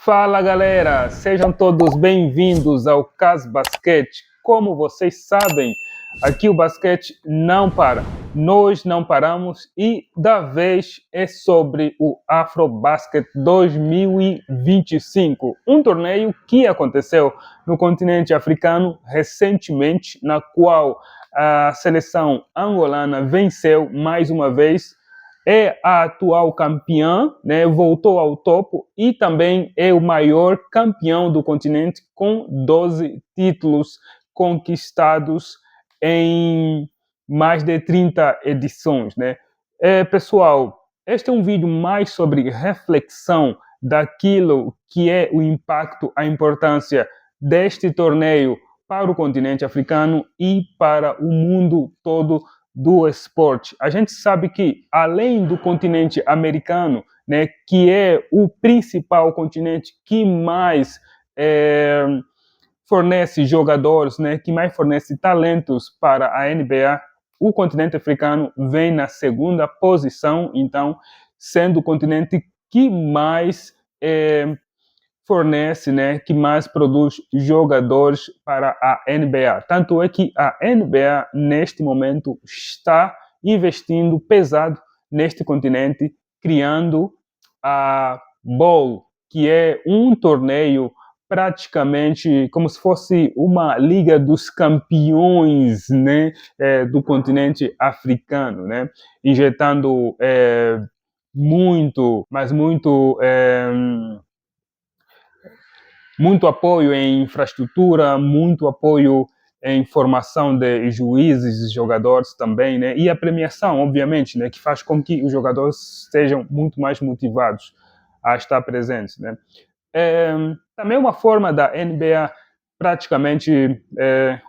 Fala galera, sejam todos bem-vindos ao Cas Basquete. Como vocês sabem, aqui o basquete não para, nós não paramos e da vez é sobre o Afrobasket 2025, um torneio que aconteceu no continente africano recentemente, na qual a seleção angolana venceu mais uma vez. É a atual campeã, né, voltou ao topo e também é o maior campeão do continente com 12 títulos conquistados em mais de 30 edições, né? Pessoal, este é um vídeo mais sobre reflexão daquilo que é o impacto, a importância deste torneio para o continente africano e para o mundo todo do esporte. A gente sabe que, além do continente americano, né, que é o principal continente que mais fornece jogadores, né, que mais fornece talentos para a NBA, o continente africano vem na segunda posição, então, sendo o continente que mais fornece, né, que mais produz jogadores para a NBA. Tanto é que a NBA, neste momento, está investindo pesado neste continente, criando a Bowl, que é um torneio praticamente como se fosse uma liga dos campeões, né, do continente africano, né, injetando muito, mas muito apoio em infraestrutura, muito apoio em formação de juízes e jogadores também, né? E a premiação, obviamente, né? Que faz com que os jogadores estejam muito mais motivados a estar presentes, né? Também uma forma da NBA praticamente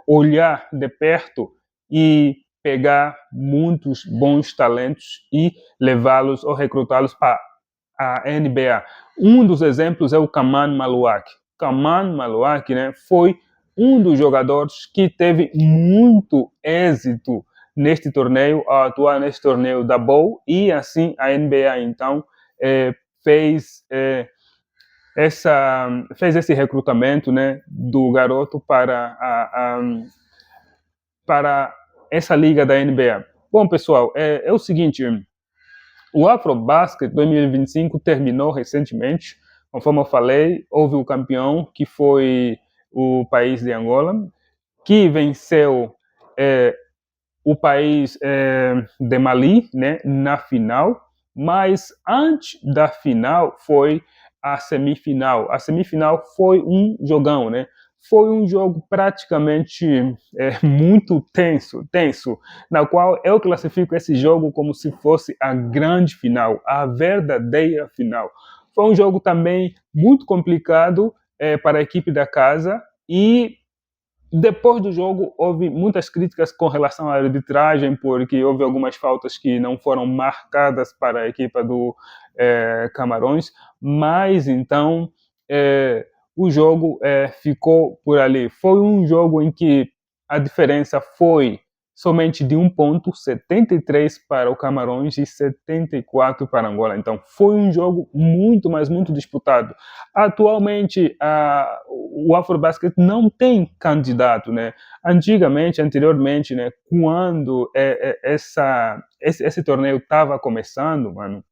olhar de perto e pegar muitos bons talentos e levá-los ou recrutá-los para a NBA. Um dos exemplos é o Kaman Maluak. Kaman Maluak, né, foi um dos jogadores que teve muito êxito neste torneio, ao atuar neste torneio da Bowl, e assim a NBA então fez esse recrutamento, né, do garoto para essa liga da NBA. Bom, pessoal, é o seguinte, o Afrobasket 2025 terminou recentemente. Conforme eu falei, houve o campeão, que foi o país de Angola, que venceu o país de Mali, né, na final. Mas antes da final foi a semifinal. A semifinal foi um jogão, né? Foi um jogo praticamente muito tenso, na qual eu classifico esse jogo como se fosse a grande final, a verdadeira final. Foi um jogo também muito complicado para a equipe da casa e depois do jogo houve muitas críticas com relação à arbitragem, porque houve algumas faltas que não foram marcadas para a equipa do Camarões, mas então o jogo ficou por ali. Foi um jogo em que a diferença foi somente de 1 ponto, 73 para o Camarões e 74 para Angola. Então foi um jogo muito, mas muito disputado. Atualmente, o Afrobasket não tem candidato, né? Anteriormente, né, quando esse torneio estava começando, mano,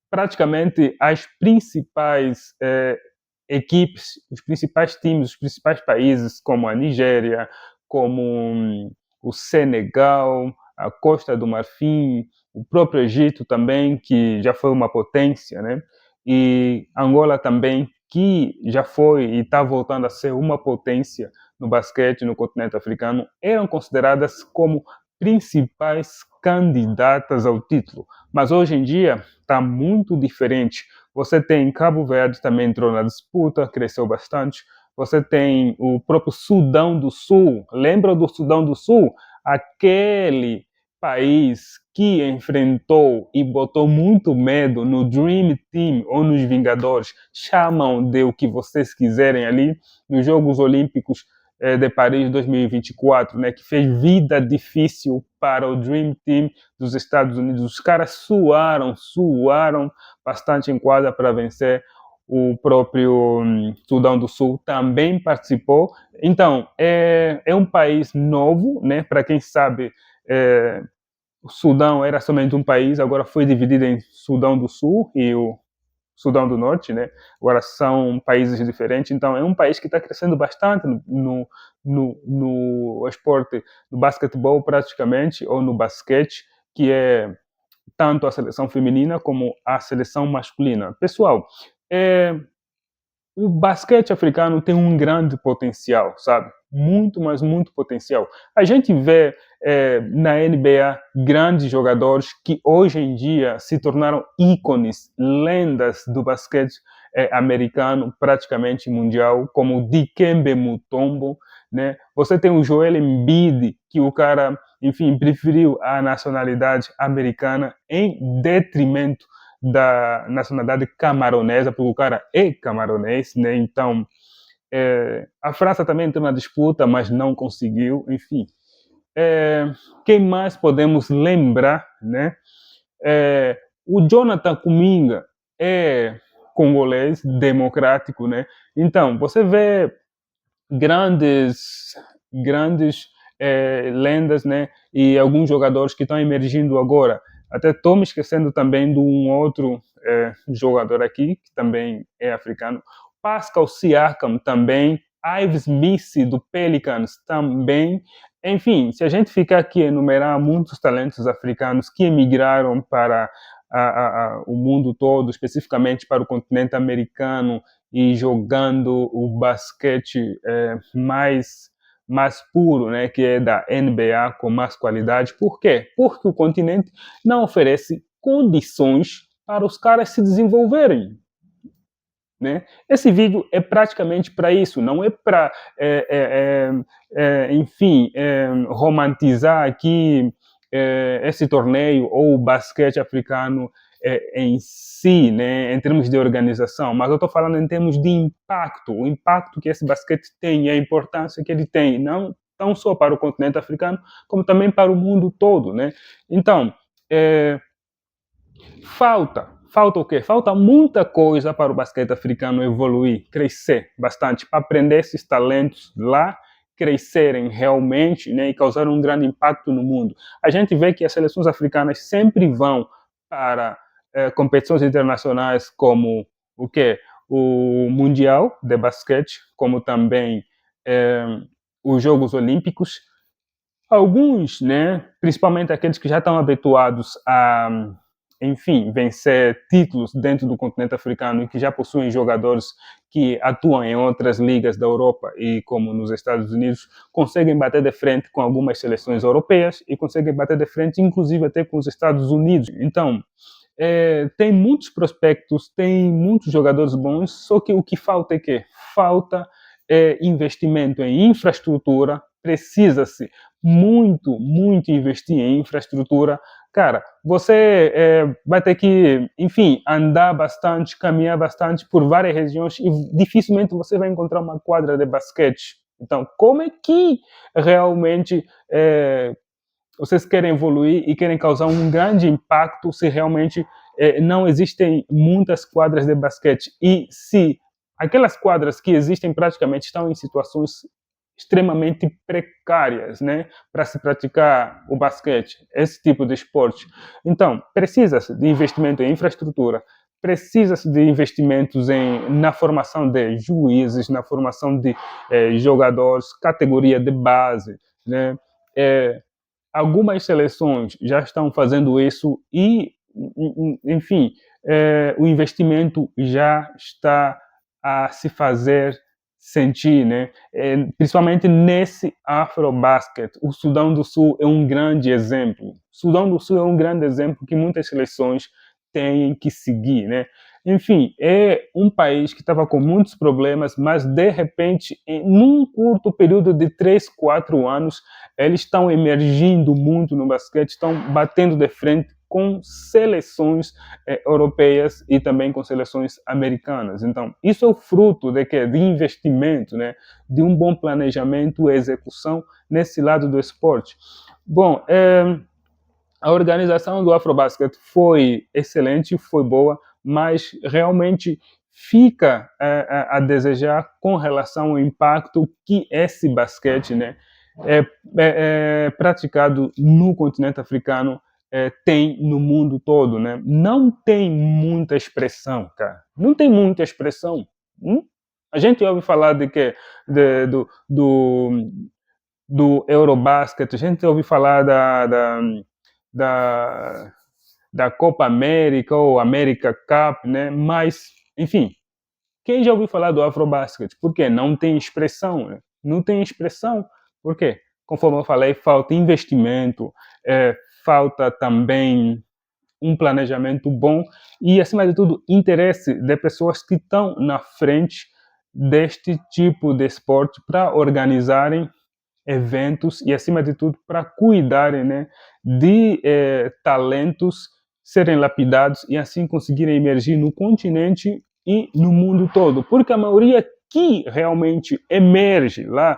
praticamente as principais equipes, os principais times, os principais países, como a Nigéria, como o Senegal, a Costa do Marfim, o próprio Egito também, que já foi uma potência, né? E Angola também, que já foi e está voltando a ser uma potência no basquete no continente africano, eram consideradas como principais candidatas ao título. Mas hoje em dia está muito diferente. Você tem Cabo Verde também entrou na disputa, cresceu bastante. Você tem o próprio Sudão do Sul. Lembra do Sudão do Sul? Aquele país que enfrentou e botou muito medo no Dream Team ou nos Vingadores. Chamam de o que vocês quiserem ali. Nos Jogos Olímpicos de Paris 2024, né, que fez vida difícil para o Dream Team dos Estados Unidos. Os caras suaram bastante em quadra para vencer. O próprio Sudão do Sul também participou. Então, é um país novo, né? Para quem sabe, o Sudão era somente um país, agora foi dividido em Sudão do Sul e o Sudão do Norte, né? Agora são países diferentes, então é um país que está crescendo bastante no esporte do basquetebol praticamente, ou no basquete, que é tanto a seleção feminina como a seleção masculina. Pessoal, é, o basquete africano tem um grande potencial, sabe? Muito, mas muito potencial. A gente vê na NBA grandes jogadores que hoje em dia se tornaram ícones, lendas do basquete americano, praticamente mundial, como Dikembe Mutombo, né? Você tem o Joel Embiid, que o cara, enfim, preferiu a nacionalidade americana em detrimento da nacionalidade camaronesa, porque o cara é camaronês, né? Então, a França também entrou na disputa, mas não conseguiu, enfim. Quem mais podemos lembrar, né? O Jonathan Kuminga é congolês, democrático, né? Então, você vê grandes lendas, né? E alguns jogadores que estão emergindo agora. Até estou me esquecendo também de um outro jogador aqui, que também é africano. Pascal Siakam também. Ives Missi, do Pelicans, também. Enfim, se a gente ficar aqui a enumerar muitos talentos africanos que emigraram para o mundo todo, especificamente para o continente americano, e jogando o basquete mais puro, né, que é da NBA, com mais qualidade. Por quê? Porque o continente não oferece condições para os caras se desenvolverem. Né? Esse vídeo é praticamente para isso, não é para, enfim, romantizar aqui esse torneio ou o basquete africano em si, né, em termos de organização, mas eu estou falando em termos de impacto, o impacto que esse basquete tem e a importância que ele tem, não tão só para o continente africano, como também para o mundo todo. Né? Então, Falta o quê? Falta muita coisa para o basquete africano evoluir, crescer bastante, para aprender esses talentos lá, crescerem realmente, né, e causar um grande impacto no mundo. A gente vê que as seleções africanas sempre vão para competições internacionais como o quê? O Mundial de Basquete, como também os Jogos Olímpicos. Alguns, né, principalmente aqueles que já estão habituados a, enfim, vencer títulos dentro do continente africano e que já possuem jogadores que atuam em outras ligas da Europa e como nos Estados Unidos, conseguem bater de frente com algumas seleções europeias e conseguem bater de frente, inclusive, até com os Estados Unidos. Então, tem muitos prospectos, tem muitos jogadores bons, só que o que falta é quê? Falta investimento em infraestrutura, precisa-se muito investir em infraestrutura. Cara, você vai ter que, enfim, andar bastante, caminhar bastante por várias regiões e dificilmente você vai encontrar uma quadra de basquete. Então, como é que realmente vocês querem evoluir e querem causar um grande impacto se realmente não existem muitas quadras de basquete? E se aquelas quadras que existem praticamente estão em situações extremamente precárias, né, para se praticar o basquete, esse tipo de esporte. Então, precisa-se de investimento em infraestrutura, precisa-se de investimentos na formação de juízes, na formação de jogadores, categoria de base, né? Algumas seleções já estão fazendo isso e, enfim, o investimento já está a se fazer sentir, né? Principalmente nesse Afrobasket. O Sudão do Sul é um grande exemplo. O Sudão do Sul é um grande exemplo que muitas seleções têm que seguir, né? Enfim, é um país que estava com muitos problemas, mas de repente, num curto período de 3, 4 anos, eles estão emergindo muito no basquete, estão batendo de frente com seleções europeias e também com seleções americanas. Então, isso é o fruto de quê? De investimento, né? De um bom planejamento e execução nesse lado do esporte. Bom, a organização do Afrobasket foi excelente, foi boa, mas realmente fica a desejar com relação ao impacto que esse basquete, né, praticado no continente africano tem no mundo todo, né? Não tem muita expressão, cara. Não tem muita expressão. A gente ouve falar de que do Eurobasket, a gente ouve falar da, da Copa América ou América Cup, né? Mas, enfim, quem já ouviu falar do Afrobasket? Por quê? Não tem expressão, né? Não tem expressão. Por quê? Conforme eu falei, falta investimento, falta também um planejamento bom e, acima de tudo, interesse de pessoas que estão na frente deste tipo de esporte para organizarem eventos e, acima de tudo, para cuidarem, né, de talentos serem lapidados e assim conseguirem emergir no continente e no mundo todo. Porque a maioria que realmente emerge lá,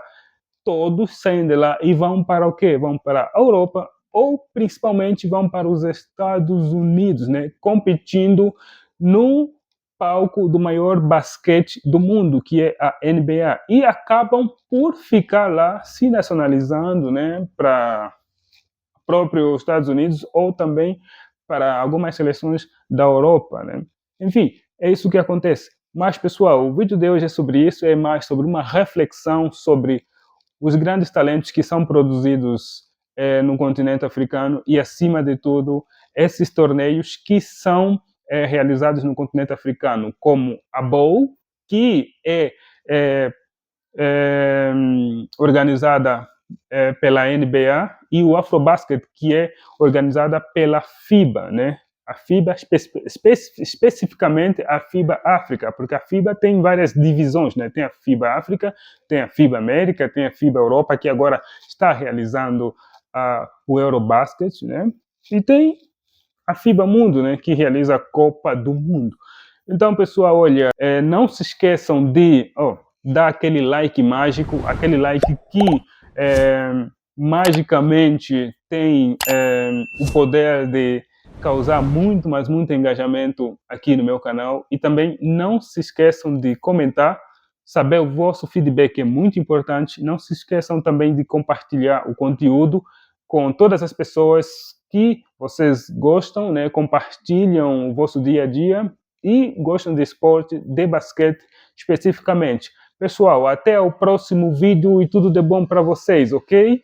todos saem de lá e vão para o quê? Vão para a Europa ou principalmente vão para os Estados Unidos, né, competindo no palco do maior basquete do mundo, que é a NBA, e acabam por ficar lá se nacionalizando, né, para próprios Estados Unidos ou também para algumas seleções da Europa, né? Enfim, é isso que acontece. Mas, pessoal, o vídeo de hoje é sobre isso, é mais sobre uma reflexão sobre os grandes talentos que são produzidos no continente africano e, acima de tudo, esses torneios que são realizados no continente africano, como a Bowl, que é organizada pela NBA, e o Afrobasket, que é organizada pela FIBA, né? A FIBA, especificamente a FIBA África, porque a FIBA tem várias divisões, né? Tem a FIBA África, tem a FIBA América, tem a FIBA Europa, que agora está realizando o Eurobasket, né? E tem a FIBA Mundo, né? Que realiza a Copa do Mundo. Então, pessoal, olha, não se esqueçam de dar aquele like mágico, aquele like que magicamente tem o poder de causar muito, mas muito engajamento aqui no meu canal. E também não se esqueçam de comentar, saber o vosso feedback é muito importante. Não se esqueçam também de compartilhar o conteúdo com todas as pessoas que vocês gostam, né? Compartilham o vosso dia a dia e gostam de esporte, de basquete especificamente. Pessoal, até o próximo vídeo e tudo de bom para vocês, ok?